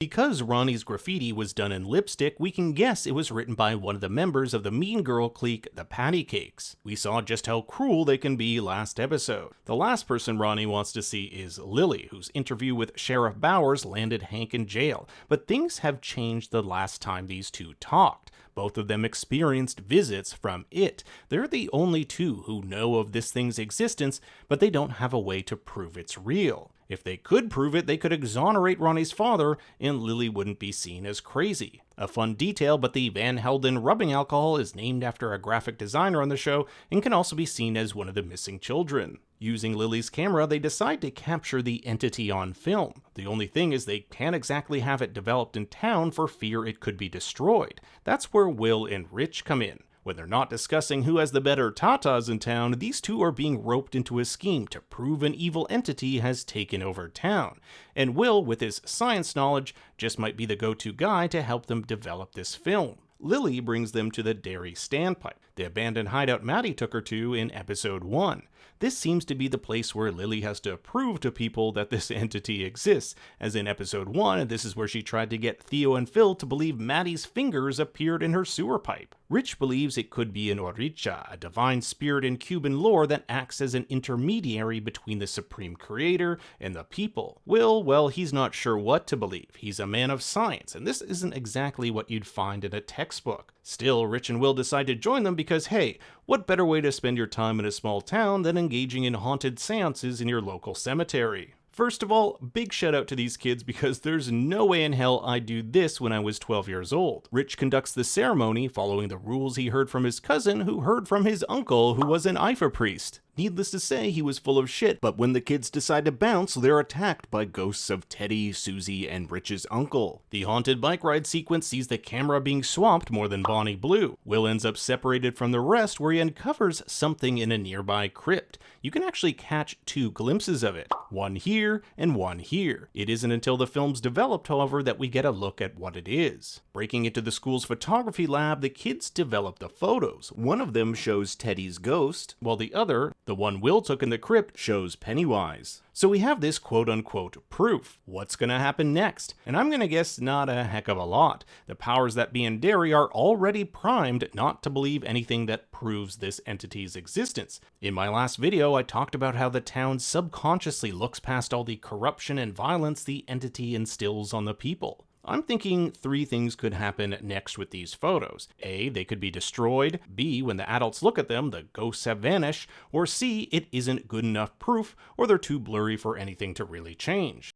Because Ronnie's graffiti was done in lipstick, we can guess it was written by one of the members of the mean girl clique, the Patty Cakes. We saw just how cruel they can be last episode. The last person Ronnie wants to see is Lilly, whose interview with Sheriff Bowers landed Hank in jail. But things have changed the last time these two talked. Both of them experienced visits from it. They're the only two who know of this thing's existence, but they don't have a way to prove it's real. If they could prove it, they could exonerate Ronnie's father, and Lilly wouldn't be seen as crazy. A fun detail, but the Van Helden rubbing alcohol is named after a graphic designer on the show and can also be seen as one of the missing children. Using Lily's camera, they decide to capture the entity on film. The only thing is they can't exactly have it developed in town for fear it could be destroyed. That's where Will and Rich come in. When they're not discussing who has the better tatas in town, these two are being roped into a scheme to prove an evil entity has taken over town. And Will, with his science knowledge, just might be the go-to guy to help them develop this film. Lilly brings them to the Derry standpipe, the abandoned hideout Maddie took her to in episode 1. This seems to be the place where Lilly has to prove to people that this entity exists, as in episode 1, this is where she tried to get Theo and Phil to believe Maddie's fingers appeared in her sewer pipe. Rich believes it could be an Oricha, a divine spirit in Cuban lore that acts as an intermediary between the supreme creator and the people. Will, well, he's not sure what to believe. He's a man of science, and this isn't exactly what you'd find in a textbook. Still, Rich and Will decide to join them because, hey, what better way to spend your time in a small town than engaging in haunted seances in your local cemetery? First of all, big shout out to these kids because there's no way in hell I'd do this when I was 12 years old. Rich conducts the ceremony following the rules he heard from his cousin who heard from his uncle who was an Ifa priest. Needless to say, he was full of shit, but when the kids decide to bounce, they're attacked by ghosts of Teddy, Susie, and Rich's uncle. The haunted bike ride sequence sees the camera being swamped more than Bonnie Blue. Will ends up separated from the rest where he uncovers something in a nearby crypt. You can actually catch 2 glimpses of it, one here and one here. It isn't until the film's developed, however, that we get a look at what it is. Breaking into the school's photography lab, the kids develop the photos. One of them shows Teddy's ghost, while the other, the one Will took in the crypt, shows Pennywise. So we have this quote-unquote proof. What's gonna happen next? And I'm gonna guess not a heck of a lot. The powers that be in Derry are already primed not to believe anything that proves this entity's existence. In my last video, I talked about how the town subconsciously looks past all the corruption and violence the entity instills on the people. I'm thinking 3 things could happen next with these photos. A, they could be destroyed. B, when the adults look at them, the ghosts have vanished. Or C, it isn't good enough proof, or they're too blurry for anything to really change.